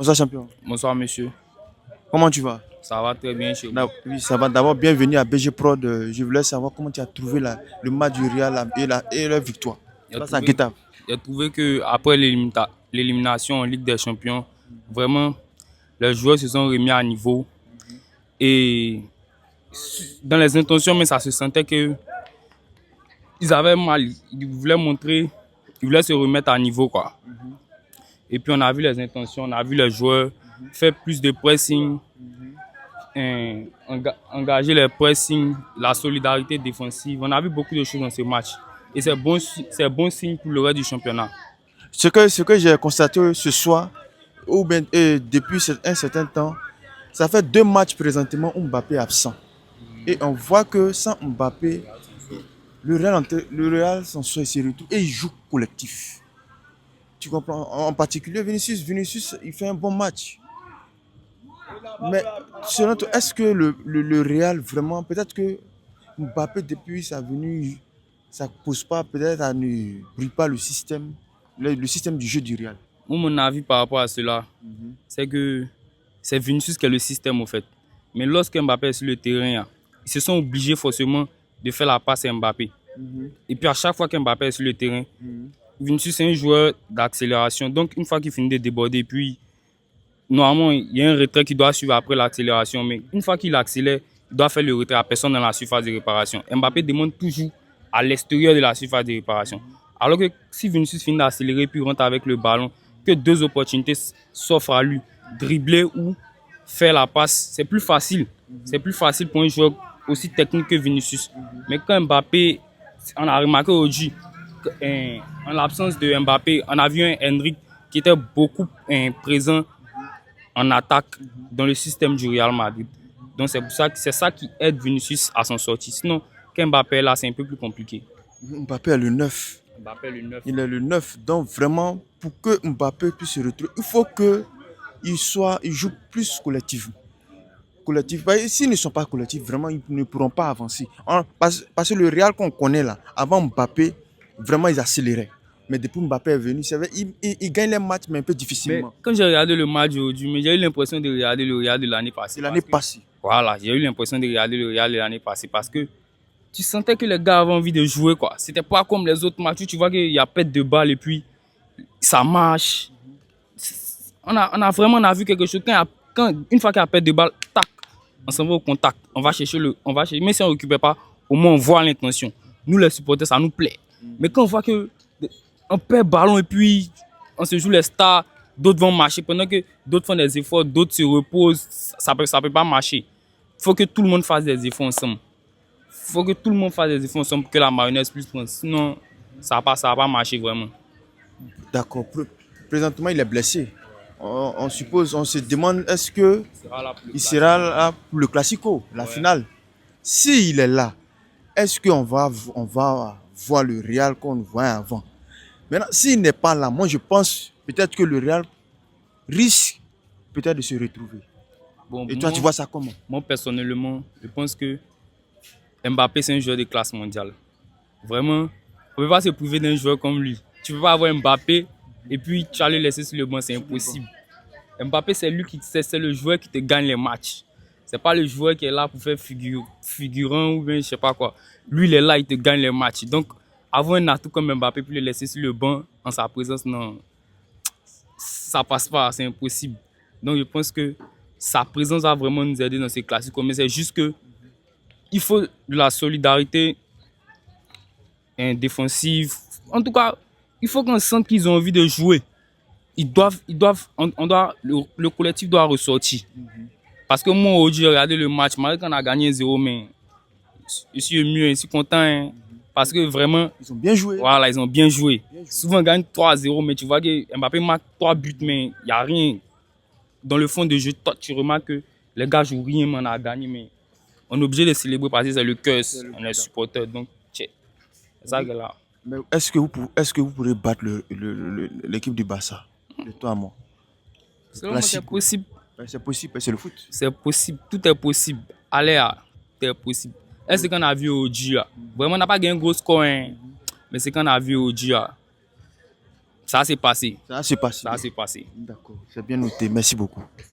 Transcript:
Bonsoir champion. Bonsoir monsieur, Comment tu vas? ça va très bien chez vous. Oui, ça va. D'abord, bienvenue à BG Prod. Je voulais savoir comment tu as trouvé le match du Real et la victoire. J'ai Face à trouvé, Getafe. j'ai trouvé que après l'élimination en Ligue des Champions, vraiment les joueurs se sont remis à niveau et dans les intentions, mais ça se sentait que ils avaient mal, ils voulaient montrer, ils voulaient se remettre à niveau quoi. Et puis on a vu les intentions, on a vu les joueurs faire plus de pressing, engager les pressing, la solidarité défensive. On a vu beaucoup de choses dans ce match. Et c'est bon signe pour le reste du championnat. Ce que j'ai constaté ce soir, ou bien depuis un certain temps, ça fait 2 matchs présentement où Mbappé est absent. Et on voit que sans Mbappé, le Real s'en sort et retourne et il joue collectif. Tu comprends? En particulier Vinicius, il fait un bon match. Mais selon toi, est-ce que le Real vraiment, peut-être que Mbappé depuis sa venue, ça ne pose pas, peut-être ça ne brille pas le système du jeu du Real. Moi, mon avis par rapport à cela, c'est que c'est Vinicius qui est le système, au fait. Mais lorsque Mbappé est sur le terrain, ils se sont obligés forcément de faire la passe à Mbappé. Et puis à chaque fois qu'Mbappé est sur le terrain, Vinicius est un joueur d'accélération. Donc une fois qu'il finit de déborder, puis normalement il y a un retrait qui doit suivre après l'accélération. Mais une fois qu'il accélère, il doit faire le retrait à personne dans la surface de réparation. Mbappé demande toujours à l'extérieur de la surface de réparation. Alors que si Vinicius finit d'accélérer puis rentre avec le ballon, que deux opportunités s'offrent à lui, dribbler ou faire la passe, c'est plus facile. C'est plus facile pour un joueur aussi technique que Vinicius. Mais quand Mbappé, on a remarqué aujourd'hui, en l'absence de Mbappé, on a vu un Henrik qui était beaucoup présent en attaque dans le système du Real Madrid. Donc c'est ça qui aide Vinicius à s'en sortir. Sinon, quand Mbappé est là, c'est un peu plus compliqué. Mbappé est le 9. Mbappé est le 9. Il est le 9. Donc vraiment, pour que Mbappé puisse se retrouver, il faut qu'il joue plus collectif. S'ils ne sont pas collectifs, vraiment, ils ne pourront pas avancer. Parce que le Real qu'on connaît là, avant Mbappé, vraiment, ils accéléraient. Mais depuis Mbappé est venu, c'est vrai, ils gagnent les matchs, mais un peu Mais difficilement. quand j'ai regardé le match aujourd'hui, j'ai eu l'impression de regarder le Real de l'année passée. C'est l'année passée. Voilà, j'ai eu l'impression de regarder le Real de l'année passée parce que tu sentais que les gars avaient envie de jouer, quoi. C'était pas comme les autres matchs où tu vois qu'il y a perte de balle et puis ça marche. On a vu quelque chose. Une fois qu'il y a perte de balle, tac, on s'en va au contact. Mais si on ne récupère pas, au moins on voit l'intention. Nous, les supporters, ça nous plaît. Mais quand on voit que on perd ballon et puis on se joue les stars, d'autres vont marcher pendant que d'autres font des efforts, d'autres se reposent, ça peut pas marcher. Il faut que tout le monde fasse des efforts ensemble. Il faut que tout le monde fasse des efforts ensemble pour que la mayonnaise puisse prendre. Sinon, ça va pas marcher vraiment. D'accord. Présentement, il est blessé. On suppose, on se demande, est-ce que il sera là pour le Classico, la finale? S'il est là, est-ce qu'on va voir le Real qu'on voit avant? Maintenant, s'il n'est pas là, moi je pense peut-être que le Real risque peut-être de se retrouver. Bon, Et toi, tu vois ça comment? moi, personnellement, je pense que Mbappé, c'est un joueur de classe mondiale. Vraiment, on ne peut pas se priver d'un joueur comme lui. Tu ne peux pas avoir Mbappé et puis tu vas le laisser sur le banc, c'est impossible. Mbappé, c'est le joueur qui te gagne les matchs. C'est pas le joueur qui est là pour faire figurant ou bien je sais pas quoi. Lui, il est là, il te gagne les matchs. Donc, avoir un atout comme Mbappé pour le laisser sur le banc en sa présence, non, ça passe pas, c'est impossible. Donc, je pense que sa présence va vraiment nous aider dans ces classiques. Mais c'est juste que il faut de la solidarité défensive. En tout cas, il faut qu'on sente qu'ils ont envie de jouer. Le collectif doit ressortir. Parce que moi, aujourd'hui, j'ai regardé le match, malgré qu'on a gagné 0, mais je suis mieux, je suis content. Hein, parce que vraiment, Ils ont bien joué. voilà, ils ont bien joué. Souvent, on gagne 3-0, mais tu vois que Mbappé marque 3 buts, mais il n'y a rien. Dans le fond de jeu, toi, tu remarques que les gars jouent rien, mais on a gagné. Mais on est obligé de célébrer parce que c'est le cœur, on est supporter. Donc, c'est ça que là. Mais est-ce que vous pourrez battre l'équipe du Barça? De toi à moi. Selon moi, c'est possible. C'est possible, c'est le foot. C'est possible, tout est possible. Allez, tout est possible. Est-ce qu'on a vu aujourd'hui? Vraiment, on n'a pas gagné un gros score, hein? Mais c'est qu'on a vu aujourd'hui. Ça s'est passé. Ça va se passer. Ça s'est passé. D'accord, c'est bien noté. Merci beaucoup.